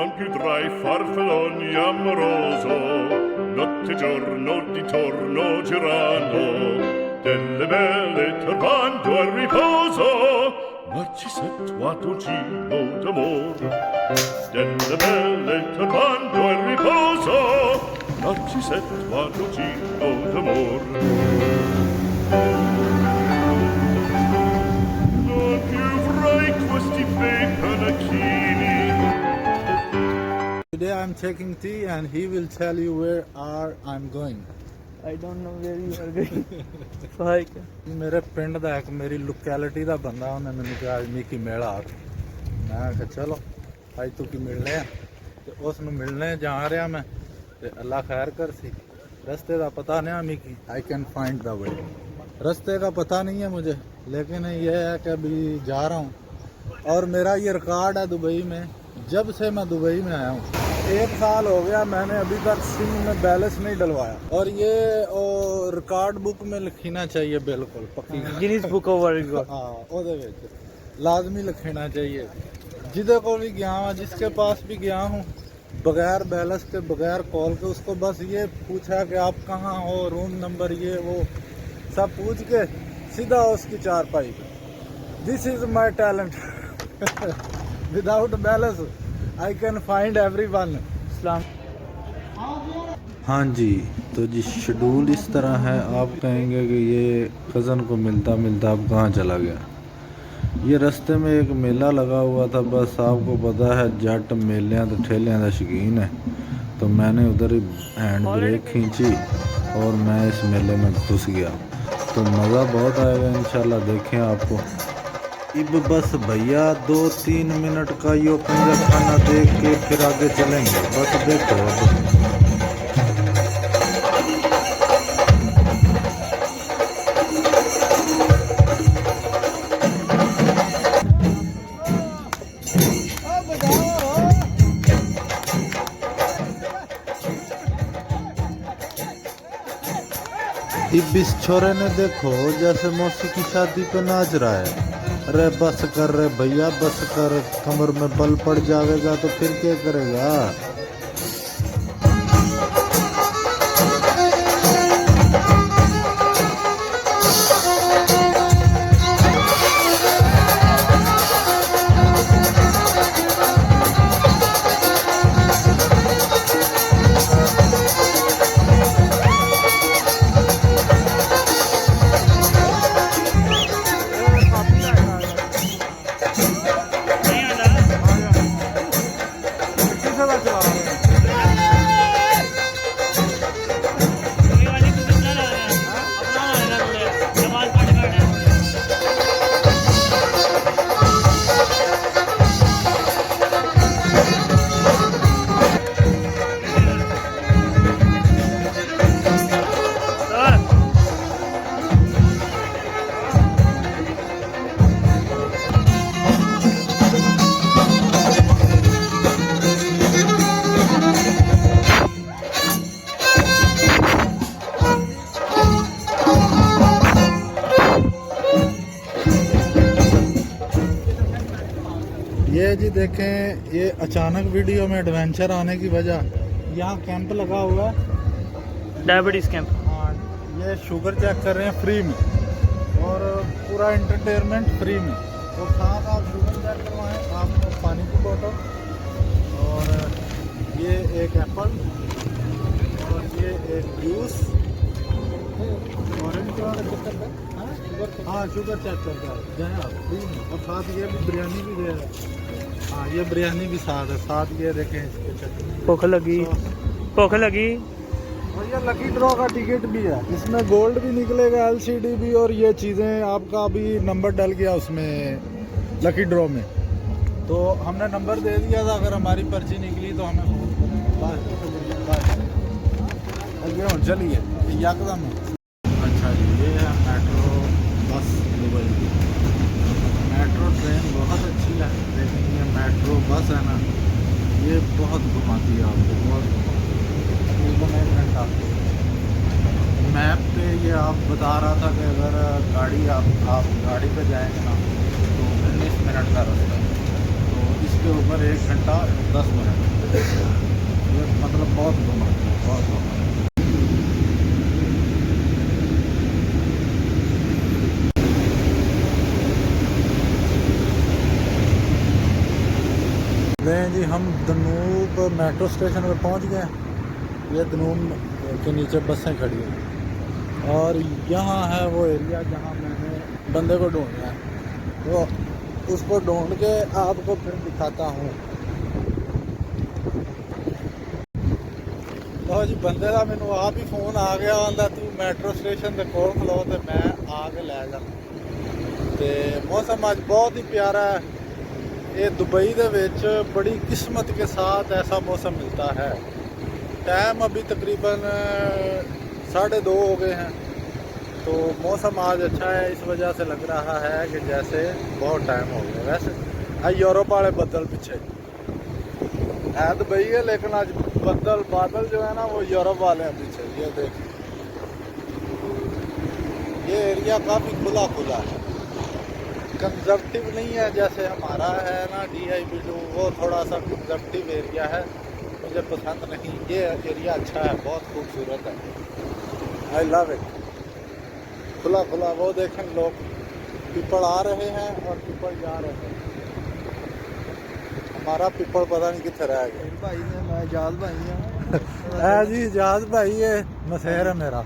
non più tra i farfalloni amoroso, notte e giorno d'intorno girano, delle belle turbando al riposo, Narcisetto a dolcino d'amor. Delle belle turbando al riposo, Narcisetto a dolcino d'amor. Non più avrai questi bei panacchini. Today I'm taking tea and he will tell you where I'm going. I don't know where you are going. Fuck. ਮੇਰੇ ਪਿੰਡ ਦਾ ਇੱਕ ਮੇਰੀ locality ਦਾ ਬੰਦਾ ਉਹਨੇ ਮੈਨੂੰ ਕਿਹਾ ਅੱਜ Mickey ਮਿਲ ਆ ਮੈਂ ਕਿਹਾ ਚਲੋ ਅੱਜ ਤੂੰ ਕੀ ਮਿਲਣੇ ਆ ਤੇ ਉਸ ਨੂੰ ਮਿਲਣੇ ਜਾ ਰਿਹਾ ਮੈਂ ਤੇ ਅੱਲਾ ਖੈਰ ਕਰ ਸੀ रास्ते का पता नहीं Mickey I can find the way रास्ते का पता नहीं है मुझे लेकिन ये है कि अभी जा रहा हूँ और मेरा ये रिकॉर्ड है दुबई में जब से मैं दुबई में आया हूँ 1 साल हो गया मैंने अभी तक सिम में बैलेंस नहीं डलवाया और ये रिकॉर्ड बुक में लिखना चाहिए बिल्कुल पक्की Guinness book of world record हाँ ਉਹਦੇ ਵਿੱਚ लाजमी लिखना चाहिए जिधे को भी गया हूँ जिसके पास भी गया हूँ बगैर बैलेंस के बगैर कॉल के उसको बस ये पूछा कि आप कहाँ हो रूम नंबर ये वो सब पूछ के सीधा उसकी चारपाई पे this is my talent without balance I can find everyone. हाँ जी तो जी शेड्यूल इस तरह है आप कहेंगे कि ये कज़न को मिलता मिलता अब कहाँ चला गया। ये रास्ते में एक मेला लगा हुआ था बस आपको पता है जट मेलियां तो ठेलियां का शौकीन है तो मैंने उधर ही हैंड ब्रेक खींची और मैं इस मेले में घुस गया तो मज़ा बहुत आएगा इंशाल्लाह देखें आपको। अब बस भैया 2-3 मिनट का यो पंजा खाना देख के फिर आगे चलेंगे बस देखो अब। इस छोरे ने देखो जैसे मौसी की शादी पे नाच रहा है। अरे बस कर रे भैया बस कर कमर में बल पड़ जाएगा तो फिर क्या करेगा। ये जी देखें ये अचानक वीडियो में एडवेंचर आने की वजह यहाँ कैंप लगा हुआ है डायबिटीज कैंप। हाँ ये शुगर चेक कर रहे हैं फ्री में और पूरा एंटरटेनमेंट फ्री में तो साथ आप शुगर चेक करवाएं आपको पानी की बोतल और ये एक एप्पल और ये एक जूस ऑरेंज कलर का चेक करते हैं। हाँ शुगर चेक करके जाए आप फ्री में और साथ ये भी बिरयानी भी दे रहे हैं। हाँ ये बिरयानी भी साथ है साथ ये देखें इसके चक्कर भूख लगी भूख लगी और ये लकी ड्रॉ का टिकट भी है इसमें गोल्ड भी निकलेगा एलसीडी भी और ये चीज़ें आपका अभी नंबर डल गया उसमें लकी ड्रॉ में तो हमने नंबर दे दिया था अगर हमारी पर्ची निकली तो हमें बस चलिए यकदम। अच्छा जी ये है मेट्रो बस दुबई की मेट्रो ट्रेन बहुत अच्छी है लेकिन ये मेट्रो बस है ना ये बहुत घुमाती है आपको बहुत तकरीबन 1 घंटा मैप पे ये आप बता रहा था कि अगर गाड़ी आप गाड़ी पे जाएंगे ना तो 19 मिनट का रास्ता है तो इस उसके ऊपर 1 घंटा 10 मिनट, ये मतलब बहुत घुमा दिया, बहुत घुमा। लें जी, हम दनूब मेट्रो स्टेशन पे पहुंच गए। ये दनूब के नीचे बसें खड़ी हैं और यहाँ है वो एरिया जहाँ मैंने बंदे को ढूंढना है, तो उसको ढूंढ के आपको फिर दिखाता हूँ। तो जी बंदे का मैनू आप ही फोन आ गया, आंदा तू मेट्रो स्टेशन के कोल खलो तो मैं आके लै जाना। तो मौसम आज बहुत ही प्यारा है। ये दुबई दे विच बड़ी किस्मत के साथ ऐसा मौसम मिलता है। टाइम अभी तकरीबन 2:30 हो गए हैं, तो मौसम आज अच्छा है। इस वजह से लग रहा है कि जैसे बहुत टाइम हो गया। वैसे यूरोप वाले बदल पीछे है दुबई है, लेकिन आज बादल जो है ना वो यूरोप वाले हैं पीछे। ये देख, ये एरिया काफ़ी खुला खुला है, कंजर्वेटिव नहीं है जैसे हमारा है ना DIP2, वो थोड़ा सा कंजर्वेटिव एरिया है, मुझे पसंद नहीं। ये एरिया अच्छा है, बहुत खूबसूरत है, आई लव इट। खुला खुला, वो देखें लोग पीपल आ रहे हैं और पीपल जा रहे हैं। हमारा पीपल पता नहीं कितने रह गया। भाई ने मैं जाद भाई हां है जी, जाद भाई है, मसेर है मेरा,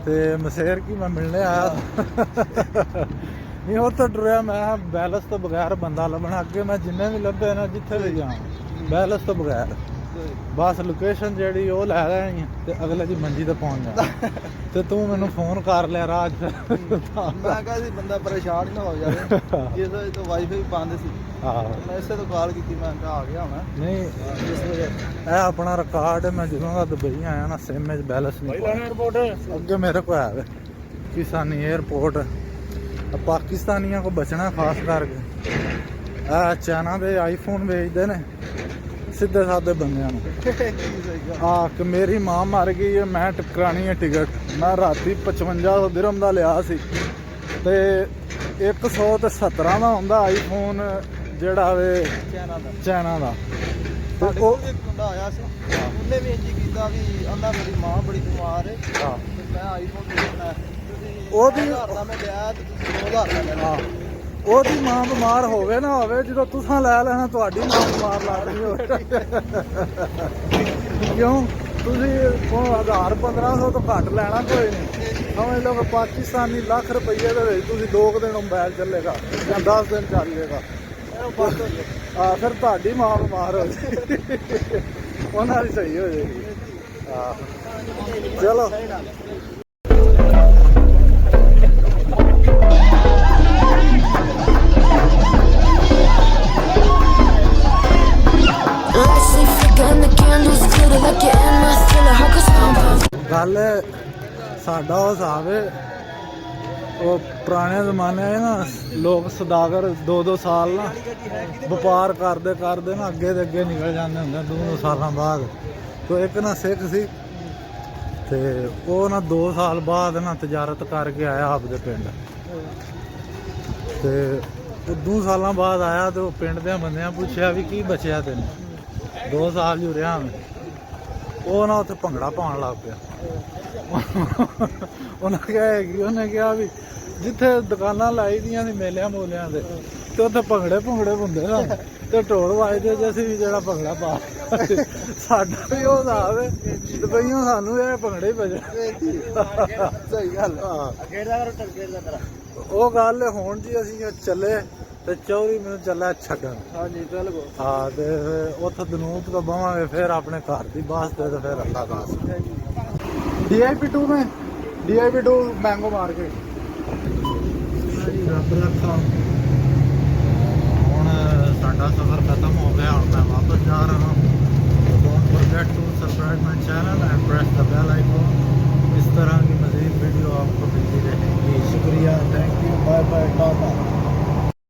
ते मसेर की मैं मिलने आया। नहीं वो तो डरिया, मैं बैलेंस तो बगैर बंदा लभना। अगे मैं जिन्ने भी लभे ना जिथे भी जाऊँ बैलेंस तो बगैर, बस लोकेशन जी वो लै लैनी ते अगले की मंजी ते पहुँच जाना। तो तू मैनू फोन कर लिया राह मैं कहा सी बंदा परेशान ना हो जाए, जिस वजह तो वाईफाई बंद सी। हाँ मैं इसे तो कॉल की, मैं कहा आ गया मैं नहीं, इस वजह यह अपना रिकॉर्ड है। मैं ਜਦੋਂ ਦਾ दुबई आया ना सिम में बैलेंस नहीं एयरपोर्ट अगे मेरे को है किसानी एयरपोर्ट। पाकिस्तानियों को बचना खास करके। चाइना के आईफोन बेचते ने सीधे साधे बंद कि मेरी मां मर गई है, मैं टकरानी है टिकट। मैं राती 5500 दिरहम का लिया सी, ते 117 का होंदा आईफोन जेड़ा वे चाइना का। तो एक बंदा आया सी, ਉਹਨੇ ਵੀ ਇੰਜ ਕੀਤਾ ਵੀ ਆਂਦਾ ਮੇਰੀ ਮਾਂ ਬੜੀ ਬਿਮਾਰ ਹੈ, ਤੇ ਮੈਂ ਆਈਫੋਨ ਦੇਖਣਾ ਹੈ, ਉਹਦੀ ਮੈਂ ਲਿਆ ਤੇ ਤੁਸੀਂ 2000 ਦਾ ਲੈਣਾ। ਉਹਦੀ ਮਾਂ ਬਿਮਾਰ ਹੋਵੇ ਨਾ ਹੋਵੇ, ਜਦੋਂ ਤੁਸੀਂ ਲੈ ਲੈਣਾ ਤੁਹਾਡੀ ਮਾਂ ਬਿਮਾਰ ਲੱਗਦੀ ਹੋਵੇ। ਕਿਉਂ ਤੁਸੀਂ 1000-1500 ਤੋਂ ਘੱਟ ਲੈਣਾ ਕੋਈ ਨਹੀਂ। ਸਮਝ ਲਓ ਕਿ ਪਾਕਿਸਤਾਨੀ ਲੱਖ ਰੁਪਈਏ ਦੇ ਵਿੱਚ ਤੁਸੀਂ 2 ਦਿਨ ਮੋਬਾਈਲ ਚੱਲੇਗਾ ਜਾਂ 10 ਦਿਨ ਚੱਲ ਜਾਏਗਾ। ਫਿਰ ਤੁਹਾਡੀ ਮਾਂ ਬਿਮਾਰ ਹੋ ਜਾਏਗੀ, ਉਹਨਾਂ ਦੀ ਸਹੀ ਹੋ ਜਾਏਗੀ। ਚਲੋ ਗੱਲ ਸਾਡਾ ਉਹ ਹਿਸਾਬ ਹੈ, ਉਹ ਪੁਰਾਣੇ ਜ਼ਮਾਨੇ ਨਾ ਲੋਕ ਸੌਦਾਗਰ 2-2 ਸਾਲ ਨਾ ਵਪਾਰ ਕਰਦੇ ਕਰਦੇ ਨਾ ਅੱਗੇ ਦੇ ਅੱਗੇ ਨਿਕਲ ਜਾਂਦੇ ਹੁੰਦੇ 2 ਸਾਲਾਂ ਬਾਅਦ। तो एक ना सिख सी ते वो ना 2 साल बाद ना तजारत करके आया आपदे पिंड, ते 2 साल बाद आया तो पिंड दे बंदियां पुछया भी की बचया तेन 2 साल जो रहा मैं। वो ना उत्थे भंगड़ा पाउण लग पिया। उन्हें कहा भी जिथे दुकानां लाई दियां सी मेलियां मूलियां दे ते उत्थे भंगड़े हुंदे ना, ते ढोल वजदे ते असीं भी जेहड़ा भंगड़ा पा साडा भी वो हिसाब है, दुबईयों सानू ये भंगड़े ही बजने। सही गल वो गल हुण जी असीं चले ते 24 मिनट चला छड्डण। हाँ जी चल गो। हाँ ते उत्थे दनूब तो बवांगे फिर अपने घर की बस ते फिर अल्लाह दास DIP2 में DIP2 मैंगो मार्केट। रब रखा हुण साडा सफ़र खत्म हो गया, हुण मैं वापस जा रहा हूँ। Don't forget to subscribe my channel